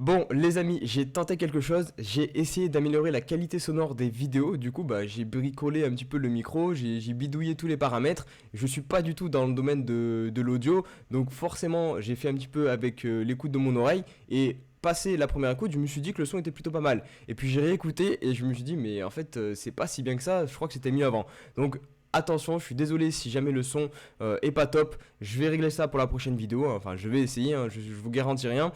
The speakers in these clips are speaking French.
Bon les amis, j'ai tenté quelque chose, j'ai essayé d'améliorer la qualité sonore des vidéos, du coup j'ai bricolé un petit peu le micro, j'ai bidouillé tous les paramètres, je suis pas du tout dans le domaine de l'audio, donc forcément j'ai fait un petit peu avec l'écoute de mon oreille, et passé la première écoute, je me suis dit que le son était plutôt pas mal, et puis j'ai réécouté et je me suis dit mais en fait c'est pas si bien que ça, je crois que c'était mieux avant, donc attention, je suis désolé si jamais le son est pas top, je vais régler ça pour la prochaine vidéo, enfin je vais essayer, hein, je vous garantis rien.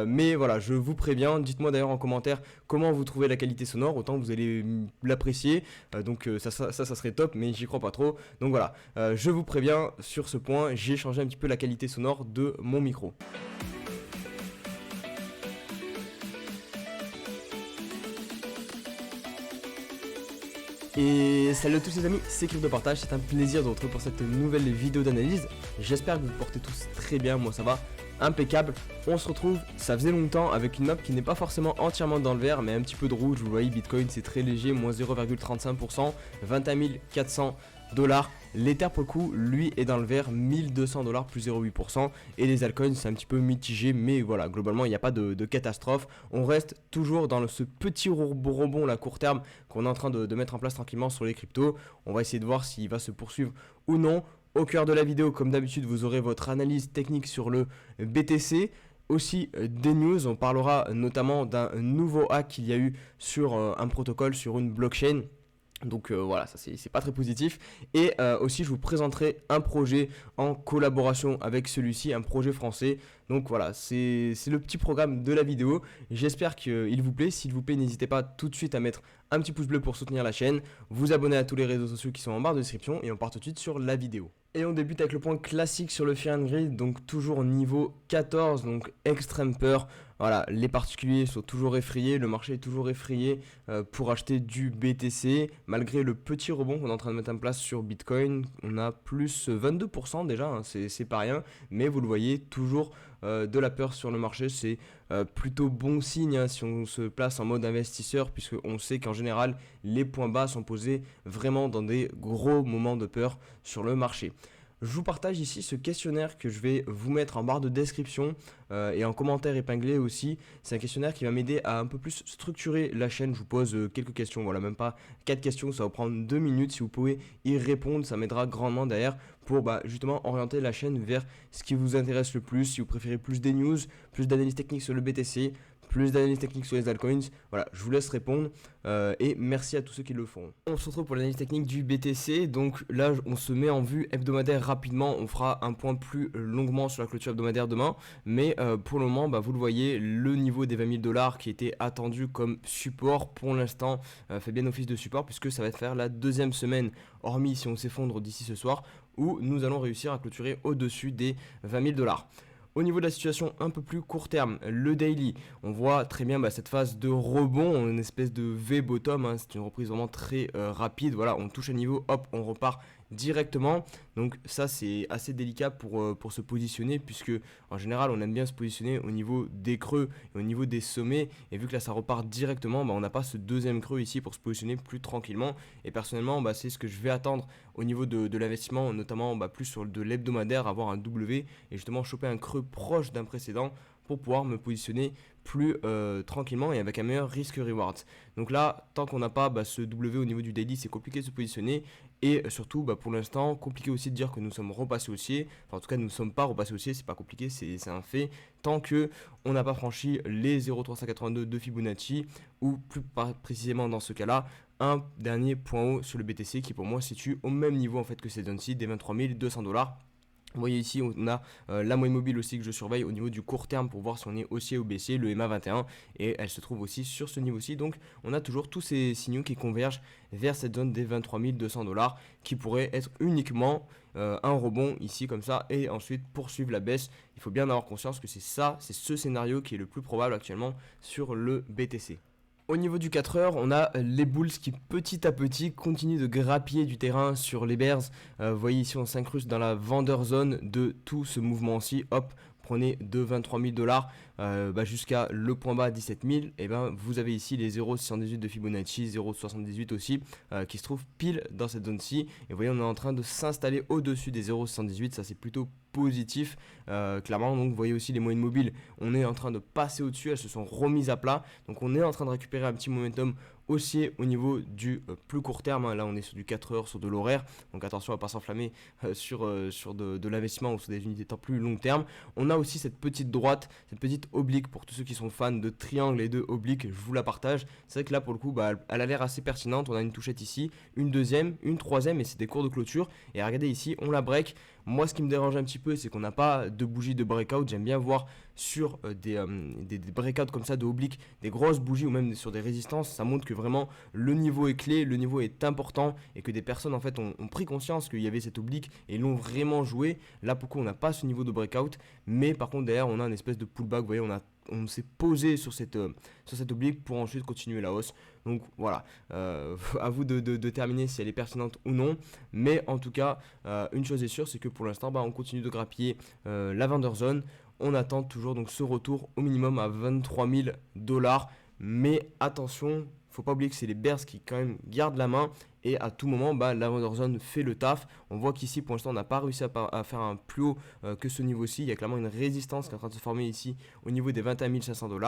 Mais voilà, je vous préviens, dites-moi d'ailleurs en commentaire comment vous trouvez la qualité sonore, autant vous allez l'apprécier, donc ça serait top, mais j'y crois pas trop. Donc voilà, je vous préviens sur ce point, j'ai changé un petit peu la qualité sonore de mon micro. Et salut à tous les amis, c'est Crypto Partage, c'est un plaisir de vous retrouver pour cette nouvelle vidéo d'analyse. J'espère que vous portez tous très bien, moi ça va, impeccable. On se retrouve, ça faisait longtemps, avec une map qui n'est pas forcément entièrement dans le vert, mais un petit peu de rouge. Vous voyez, Bitcoin c'est très léger, moins 0,35%, 21 400 $. L'Ether pour le coup, lui est dans le vert, 1200 $, plus 0,8%. Et les altcoins, c'est un petit peu mitigé, mais voilà, globalement, il n'y a pas de catastrophe. On reste toujours dans ce petit rebond à court terme qu'on est en train de mettre en place tranquillement sur les cryptos. On va essayer de voir s'il va se poursuivre ou non. Au cœur de la vidéo, comme d'habitude, vous aurez votre analyse technique sur le BTC. Aussi des news, on parlera notamment d'un nouveau hack qu'il y a eu sur un protocole, sur une blockchain. Donc voilà, ça c'est pas très positif. Et aussi je vous présenterai un projet en collaboration avec celui-ci, un projet français. Donc voilà, c'est le petit programme de la vidéo. J'espère qu'il vous plaît. S'il vous plaît, n'hésitez pas tout de suite à mettre un petit pouce bleu pour soutenir la chaîne, vous abonner à tous les réseaux sociaux qui sont en barre de description, et on part tout de suite sur la vidéo. Et on débute avec le point classique sur le Fear and Greed, donc toujours niveau 14, donc extrême peur. Voilà, les particuliers sont toujours effrayés, le marché est toujours effrayé pour acheter du BTC. Malgré le petit rebond qu'on est en train de mettre en place sur Bitcoin, on a plus 22% déjà, hein, c'est pas rien. Mais vous le voyez, toujours de la peur sur le marché, c'est plutôt bon signe hein, si on se place en mode investisseur, puisque on sait qu'en général, les points bas sont posés vraiment dans des gros moments de peur sur le marché. Je vous partage ici ce questionnaire que je vais vous mettre en barre de description et en commentaire épinglé aussi. C'est un questionnaire qui va m'aider à un peu plus structurer la chaîne. Je vous pose quelques questions, voilà, même pas 4 questions, ça va prendre 2 minutes. Si vous pouvez y répondre, ça m'aidera grandement derrière pour justement orienter la chaîne vers ce qui vous intéresse le plus. Si vous préférez plus des news, plus d'analyse technique sur le BTC, plus d'analyse technique sur les altcoins, voilà, je vous laisse répondre et merci à tous ceux qui le font. On se retrouve pour l'analyse technique du BTC, donc là on se met en vue hebdomadaire rapidement, on fera un point plus longuement sur la clôture hebdomadaire demain, mais pour le moment, vous le voyez, le niveau des 20 000 $ qui était attendu comme support, pour l'instant fait bien office de support, puisque ça va faire la deuxième semaine, hormis si on s'effondre d'ici ce soir, où nous allons réussir à clôturer au-dessus des 20 000 $. Au niveau de la situation un peu plus court terme, le daily, on voit très bien cette phase de rebond, une espèce de V-bottom, hein, c'est une reprise vraiment très rapide, voilà, on touche un niveau, hop, on repart directement. Donc ça c'est assez délicat pour se positionner, puisque en général on aime bien se positionner au niveau des creux et au niveau des sommets, et vu que là ça repart directement, on n'a pas ce deuxième creux ici pour se positionner plus tranquillement. Et personnellement c'est ce que je vais attendre au niveau de l'investissement, notamment plus sur de l'hebdomadaire, avoir un W et justement choper un creux proche d'un précédent pour pouvoir me positionner plus tranquillement et avec un meilleur risque-reward. Donc là, tant qu'on n'a pas ce W au niveau du daily, c'est compliqué de se positionner, et surtout pour l'instant, compliqué aussi de dire que nous sommes repassés haussiers. Enfin en tout cas, nous ne sommes pas repassés haussiers, c'est pas compliqué, c'est un fait, tant que on n'a pas franchi les 0,382 de Fibonacci, ou plus précisément dans ce cas-là, un dernier point haut sur le BTC qui pour moi se situe au même niveau en fait que cette zone-ci, des 23 200 $. Vous voyez ici, on a la moyenne mobile aussi que je surveille au niveau du court terme pour voir si on est haussier ou baissier, le MA 21, et elle se trouve aussi sur ce niveau-ci. Donc on a toujours tous ces signaux qui convergent vers cette zone des 23 200 $, qui pourrait être uniquement un rebond ici comme ça, et ensuite poursuivre la baisse. Il faut bien avoir conscience que c'est ce scénario qui est le plus probable actuellement sur le BTC. Au niveau du 4 heures, on a les bulls qui petit à petit continuent de grappiller du terrain sur les bears. Vous voyez ici, on s'incruste dans la vendeur zone de tout ce mouvement-ci. Hop, prenez de 23 000 $ jusqu'à le point bas 17 000. Et vous avez ici les 0,618 de Fibonacci, 0,78 aussi, qui se trouvent pile dans cette zone-ci. Et vous voyez, on est en train de s'installer au-dessus des 0,618. Ça, c'est plutôt positif, clairement. Donc vous voyez aussi les moyennes mobiles, on est en train de passer au-dessus, elles se sont remises à plat, donc on est en train de récupérer un petit momentum haussier au niveau du plus court terme, hein. Là on est sur du 4 heures, sur de l'horaire, donc attention à ne pas s'enflammer sur de l'investissement ou sur des unités de temps plus long terme. On a aussi cette petite droite, cette petite oblique, pour tous ceux qui sont fans de triangle et de oblique, je vous la partage. C'est vrai que là pour le coup elle a l'air assez pertinente. On a une touchette ici, une deuxième, une troisième, et c'est des cours de clôture. Et regardez ici, on la break. Moi ce qui me dérange un petit peu, c'est qu'on n'a pas de bougie de breakout. J'aime bien voir sur des breakouts comme ça de oblique, des grosses bougies ou même sur des résistances. Ça montre que vraiment le niveau est clé, le niveau est important, et que des personnes en fait ont pris conscience qu'il y avait cette oblique et l'ont vraiment joué. Là pour le coup on n'a pas ce niveau de breakout, mais par contre derrière on a une espèce de pullback. Vous voyez, on s'est posé sur cette oblique pour ensuite continuer la hausse. Donc voilà, à vous de terminer si elle est pertinente ou non. Mais en tout cas, une chose est sûre, c'est que pour l'instant, on continue de grappiller la vendor zone. On attend toujours donc ce retour au minimum à 23 000 $. Mais attention, faut pas oublier que c'est les bears qui quand même gardent la main. Et à tout moment, la vendor zone fait le taf. On voit qu'ici, pour l'instant, on n'a pas réussi à faire un plus haut que ce niveau-ci. Il y a clairement une résistance qui est en train de se former ici au niveau des 21 500 $.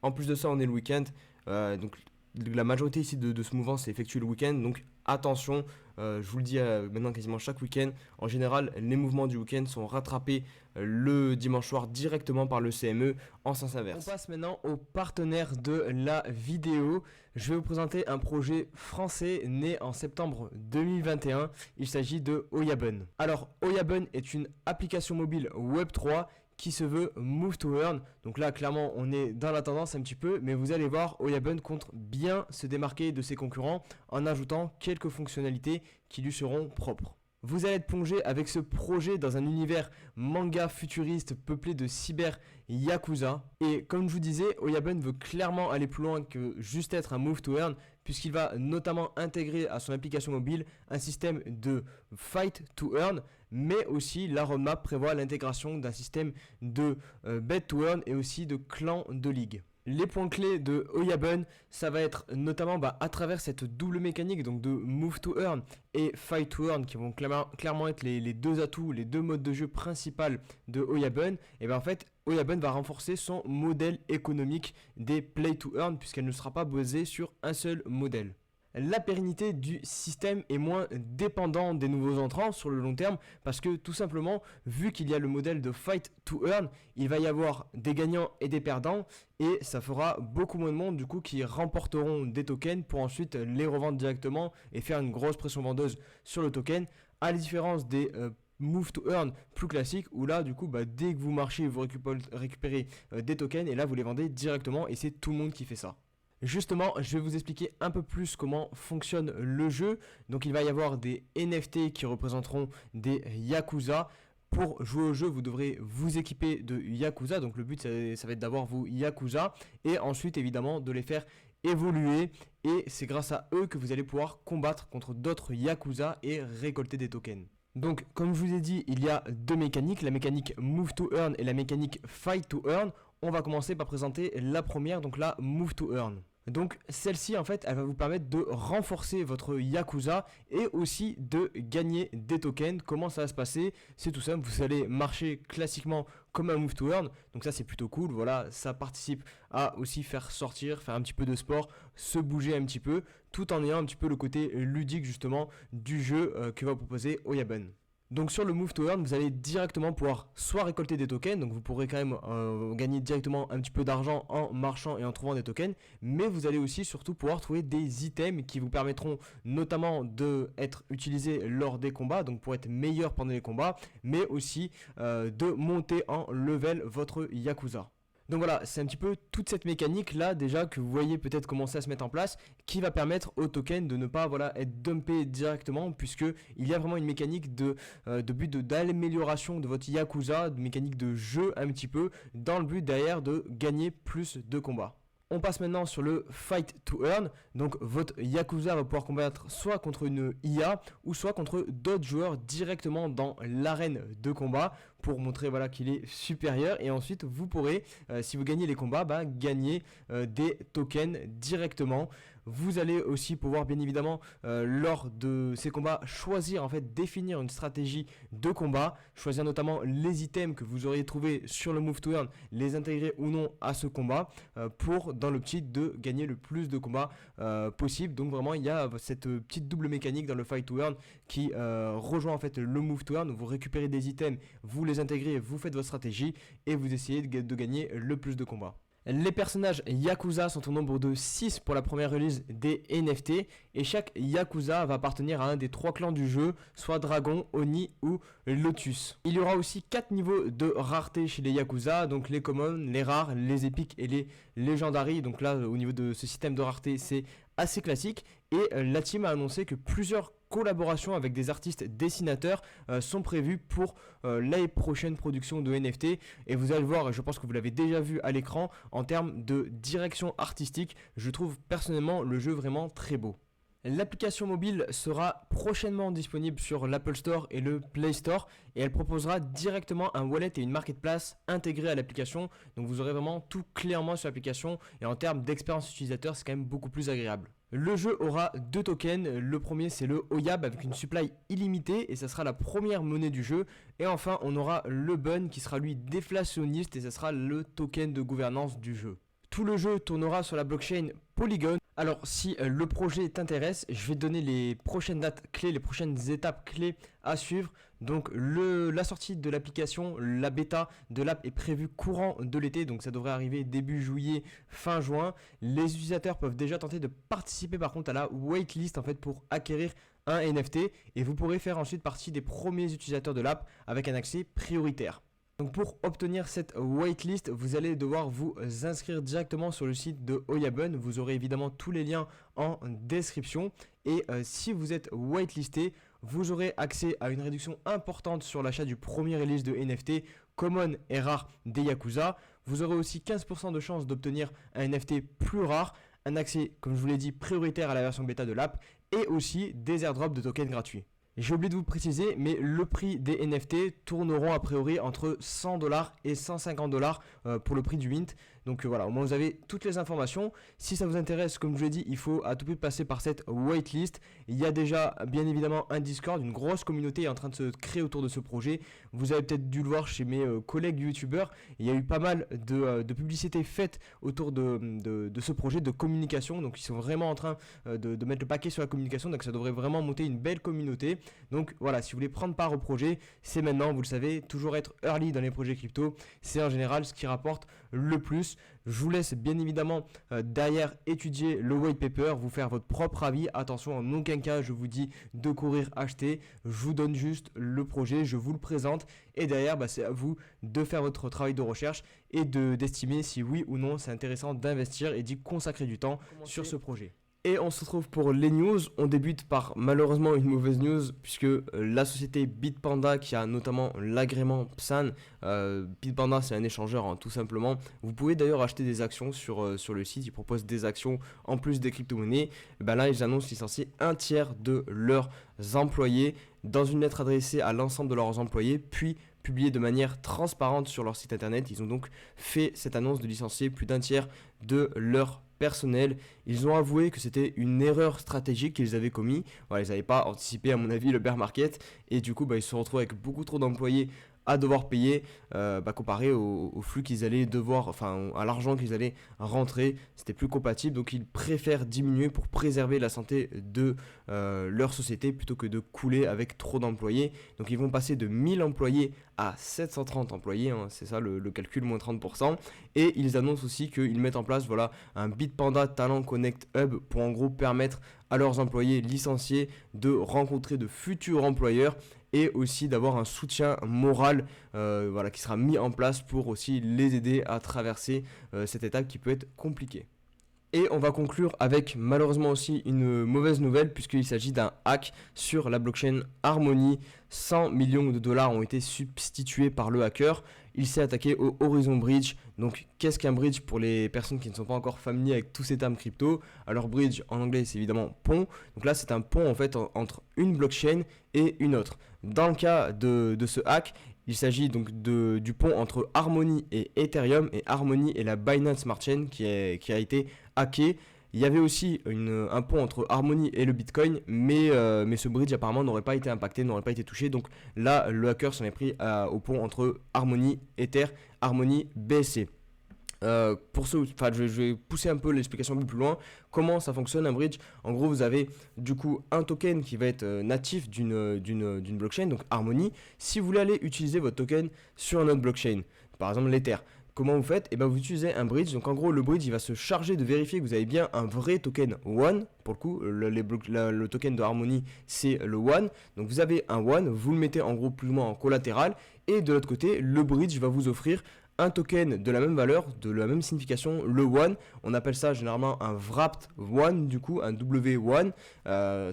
En plus de ça, on est le week-end. Donc la majorité ici de ce mouvement s'est effectué le week-end. Donc attention, je vous le dis maintenant quasiment chaque week-end. En général, les mouvements du week-end sont rattrapés le dimanche soir directement par le CME en sens inverse. On passe maintenant aux partenaires de la vidéo. Je vais vous présenter un projet français né en septembre 2021. Il s'agit de Oyabun. Alors Oyabun est une application mobile Web3 qui se veut move to earn. Donc là clairement on est dans la tendance un petit peu, mais vous allez voir, Oyabun compte bien se démarquer de ses concurrents en ajoutant quelques fonctionnalités qui lui seront propres. Vous allez être plongé avec ce projet dans un univers manga futuriste peuplé de cyber yakuza. Et comme je vous disais, Oyabun veut clairement aller plus loin que juste être un move to earn, puisqu'il va notamment intégrer à son application mobile un système de fight to earn, mais aussi la roadmap prévoit l'intégration d'un système de bet to earn et aussi de clan de ligue. Les points clés de Oyabun, ça va être notamment à travers cette double mécanique, donc de move to earn et fight to earn, qui vont clairement être les deux atouts, les deux modes de jeu principaux de Oyabun. Et en fait, Oyabun va renforcer son modèle économique des play to earn, puisqu'elle ne sera pas basée sur un seul modèle. La pérennité du système est moins dépendante des nouveaux entrants sur le long terme, parce que tout simplement, vu qu'il y a le modèle de fight to earn, il va y avoir des gagnants et des perdants, et ça fera beaucoup moins de monde du coup qui remporteront des tokens pour ensuite les revendre directement et faire une grosse pression vendeuse sur le token, à la différence des move to earn plus classique, où là du coup dès que vous marchez vous récupérez des tokens, et là vous les vendez directement, et c'est tout le monde qui fait ça. Justement, je vais vous expliquer un peu plus comment fonctionne le jeu. Donc il va y avoir des NFT qui représenteront des Yakuza. Pour jouer au jeu, vous devrez vous équiper de Yakuza. Donc le but, ça va être d'avoir vos Yakuza et ensuite évidemment de les faire évoluer. Et c'est grâce à eux que vous allez pouvoir combattre contre d'autres Yakuza et récolter des tokens. Donc comme je vous ai dit, il y a deux mécaniques, la mécanique Move to Earn et la mécanique Fight to Earn. On va commencer par présenter la première, donc la Move to Earn. Donc celle-ci en fait, elle va vous permettre de renforcer votre Yakuza et aussi de gagner des tokens. Comment ça va se passer? C'est tout simple, vous allez marcher classiquement comme un move to earn, donc ça c'est plutôt cool. Voilà, ça participe à aussi faire un petit peu de sport, se bouger un petit peu, tout en ayant un petit peu le côté ludique justement du jeu que va proposer Oyabun. Donc sur le move to earn, vous allez directement pouvoir soit récolter des tokens, donc vous pourrez quand même gagner directement un petit peu d'argent en marchant et en trouvant des tokens, mais vous allez aussi surtout pouvoir trouver des items qui vous permettront notamment d'être utilisés lors des combats, donc pour être meilleur pendant les combats, mais aussi de monter en level votre Yakuza. Donc voilà, c'est un petit peu toute cette mécanique là déjà que vous voyez peut-être commencer à se mettre en place, qui va permettre au token de ne pas être dumpé directement, puisque il y a vraiment une mécanique d'amélioration de votre Yakuza, de mécanique de jeu un petit peu, dans le but derrière de gagner plus de combats. On passe maintenant sur le Fight to Earn. Donc votre Yakuza va pouvoir combattre soit contre une IA ou soit contre d'autres joueurs directement dans l'arène de combat pour montrer voilà, qu'il est supérieur. Et ensuite, vous pourrez, si vous gagnez les combats, gagner des tokens directement. Vous allez aussi pouvoir bien évidemment lors de ces combats choisir en fait définir une stratégie de combat, choisir notamment les items que vous auriez trouvé sur le Move to Earn, les intégrer ou non à ce combat pour dans l'optique de gagner le plus de combats possible. Donc vraiment il y a cette petite double mécanique dans le Fight to Earn qui rejoint en fait le Move to Earn. Vous récupérez des items, vous les intégrez, vous faites votre stratégie et vous essayez de gagner le plus de combats. Les personnages Yakuza sont au nombre de 6 pour la première release des NFT et chaque Yakuza va appartenir à un des 3 clans du jeu, soit Dragon, Oni ou Lotus. Il y aura aussi 4 niveaux de rareté chez les Yakuza, donc les commons, les rares, les épiques et les legendary. Donc là au niveau de ce système de rareté c'est assez classique et la team a annoncé que plusieurs collaborations avec des artistes dessinateurs sont prévues pour la prochaine production de NFT et vous allez le voir, je pense que vous l'avez déjà vu à l'écran en termes de direction artistique, je trouve personnellement le jeu vraiment très beau. L'application mobile sera prochainement disponible sur l'Apple Store et le Play Store et elle proposera directement un wallet et une marketplace intégrés à l'application. Donc vous aurez vraiment tout clairement sur l'application et en termes d'expérience utilisateur, c'est quand même beaucoup plus agréable. Le jeu aura 2 tokens, le premier c'est le OYAB avec une supply illimitée et ça sera la première monnaie du jeu. Et enfin on aura le BUN qui sera lui déflationniste et ça sera le token de gouvernance du jeu. Tout le jeu tournera sur la blockchain Polygon. Alors si le projet t'intéresse, je vais te donner les prochaines dates clés, les prochaines étapes clés à suivre. Donc la sortie de l'application, la bêta de l'app est prévue courant de l'été, donc ça devrait arriver début juillet, fin juin. Les utilisateurs peuvent déjà tenter de participer par contre à la waitlist en fait pour acquérir un NFT et vous pourrez faire ensuite partie des premiers utilisateurs de l'app avec un accès prioritaire. Donc pour obtenir cette waitlist, vous allez devoir vous inscrire directement sur le site de Oyabun. Vous aurez évidemment tous les liens en description. Et si vous êtes waitlisté, vous aurez accès à une réduction importante sur l'achat du premier release de NFT common et rare des Yakuza. Vous aurez aussi 15% de chance d'obtenir un NFT plus rare, un accès, comme je vous l'ai dit, prioritaire à la version bêta de l'app et aussi des airdrops de tokens gratuits. J'ai oublié de vous préciser, mais le prix des NFT tourneront a priori entre 100$ et 150$ pour le prix du mint. Donc voilà, au moins vous avez toutes les informations. Si ça vous intéresse, comme je l'ai dit, il faut à tout prix passer par cette waitlist. Il y a déjà bien évidemment un Discord, une grosse communauté est en train de se créer autour de ce projet. Vous avez peut-être dû le voir chez mes collègues youtubeurs. Il y a eu pas mal de publicités faites autour de ce projet de communication. Donc ils sont vraiment en train de mettre le paquet sur la communication. Donc ça devrait vraiment monter une belle communauté. Donc voilà, si vous voulez prendre part au projet, c'est maintenant, vous le savez, toujours être early dans les projets crypto, c'est en général ce qui rapporte le plus. Je vous laisse bien évidemment derrière étudier le white paper, vous faire votre propre avis. Attention, en aucun cas je vous dis de courir acheter, je vous donne juste le projet, je vous le présente et derrière c'est à vous de faire votre travail de recherche et d'estimer si oui ou non c'est intéressant d'investir et d'y consacrer du temps sur ce projet. Et on se retrouve pour les news. On débute par malheureusement une mauvaise news puisque la société Bitpanda qui a notamment l'agrément PSAN, Bitpanda c'est un échangeur tout simplement. Vous pouvez d'ailleurs acheter des actions sur le site, ils proposent des actions en plus des crypto-monnaies. Là ils annoncent licencier un tiers de leurs employés dans une lettre adressée à l'ensemble de leurs employés puis publiée de manière transparente sur leur site internet. Ils ont donc fait cette annonce de licencier plus d'un tiers de leur personnel. Ils ont avoué que c'était une erreur stratégique qu'ils avaient commis. Voilà, ils n'avaient pas anticipé à mon avis le bear market et du coup ils se sont retrouvés avec beaucoup trop d'employés à devoir payer comparé au flux qu'ils allaient devoir, enfin à l'argent qu'ils allaient rentrer, c'était plus compatible. Donc ils préfèrent diminuer pour préserver la santé de leur société plutôt que de couler avec trop d'employés. Donc ils vont passer de 1000 employés à 730 employés, c'est ça le calcul, moins 30%. Et ils annoncent aussi qu'ils mettent en place un Bitpanda Talent Connect Hub pour en gros permettre à leurs employés licenciés de rencontrer de futurs employeurs et aussi d'avoir un soutien moral qui sera mis en place pour aussi les aider à traverser cette étape qui peut être compliquée. Et on va conclure avec malheureusement aussi une mauvaise nouvelle puisqu'il s'agit d'un hack sur la blockchain Harmony. 100 millions de dollars ont été substitués par le hacker. Il s'est attaqué au Horizon Bridge. Donc qu'est-ce qu'un bridge pour les personnes qui ne sont pas encore familiers avec tous ces termes crypto? Alors bridge en anglais c'est évidemment pont. Donc là c'est un pont en fait entre une blockchain et une autre. Dans le cas de ce hack, Il s'agit donc du pont entre Harmony et Ethereum, et Harmony est la Binance Smart Chain qui a été hackée. Il y avait aussi un pont entre Harmony et le Bitcoin, mais ce bridge apparemment n'aurait pas été impacté, n'aurait pas été touché. Donc là, le hacker s'en est pris au pont entre Harmony, Ether, Harmony, BSC. Je vais pousser un peu l'explication un peu plus loin. Comment ça fonctionne un bridge? En gros, vous avez du coup un token qui va être natif d'une blockchain, donc Harmony. Si vous voulez aller utiliser votre token sur une autre blockchain, par exemple l'Ether, comment vous faites? Et ben vous utilisez un bridge. Donc en gros, le bridge il va se charger de vérifier que vous avez bien un vrai token one. Pour le coup, le token de Harmony c'est le one. Donc vous avez un one, vous le mettez en gros plus ou moins en collatéral. Et de l'autre côté, le bridge va vous offrir un token de la même valeur, de la même signification, le one. On appelle ça généralement un wrapped one, du coup, un W1.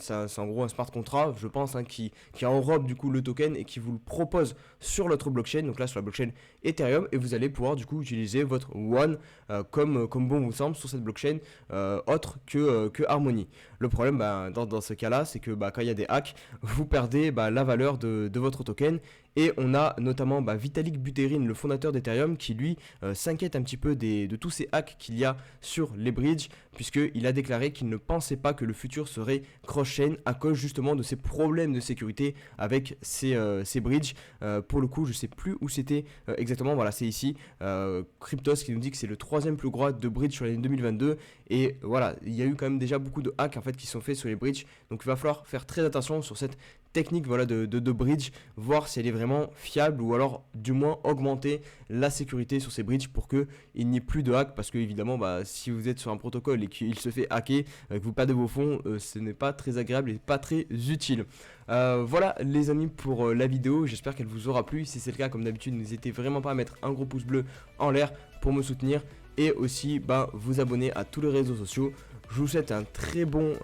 C'est en gros un smart contract, je pense, qui enrobe du coup le token et qui vous le propose sur l'autre blockchain, donc là sur la blockchain Ethereum, et vous allez pouvoir du coup utiliser votre one comme bon vous semble sur cette blockchain autre que Harmony. Le problème dans ce cas-là, c'est que quand il y a des hacks, vous perdez la valeur de votre token. Et on a notamment Vitalik Buterin, le fondateur d'Ethereum, qui lui s'inquiète un petit peu de tous ces hacks qu'il y a sur les bridges, puisqu'il a déclaré qu'il ne pensait pas que le futur serait cross-chain à cause justement de ces problèmes de sécurité avec ces bridges. Pour le coup, je sais plus où c'était exactement, voilà, c'est ici, Cryptos qui nous dit que c'est le 3e plus gros de bridge sur l'année 2022. Et voilà, il y a eu quand même déjà beaucoup de hacks en fait qui sont faits sur les bridges, donc il va falloir faire très attention sur cette technique de bridge, voir si elle est vraiment fiable ou alors du moins augmenter la sécurité sur ces bridges pour qu'il n'y ait plus de hack, parce que évidemment si vous êtes sur un protocole et qu'il se fait hacker, que vous perdez vos fonds, ce n'est pas très agréable et pas très utile. Voilà les amis pour la vidéo, j'espère qu'elle vous aura plu. Si c'est le cas, comme d'habitude, n'hésitez vraiment pas à mettre un gros pouce bleu en l'air pour me soutenir et aussi vous abonner à tous les réseaux sociaux. Je vous souhaite un très bonne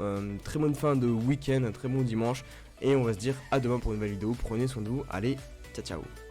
fin de week-end, un très bon dimanche. Et on va se dire à demain pour une nouvelle vidéo. Prenez soin de vous. Allez, ciao ciao.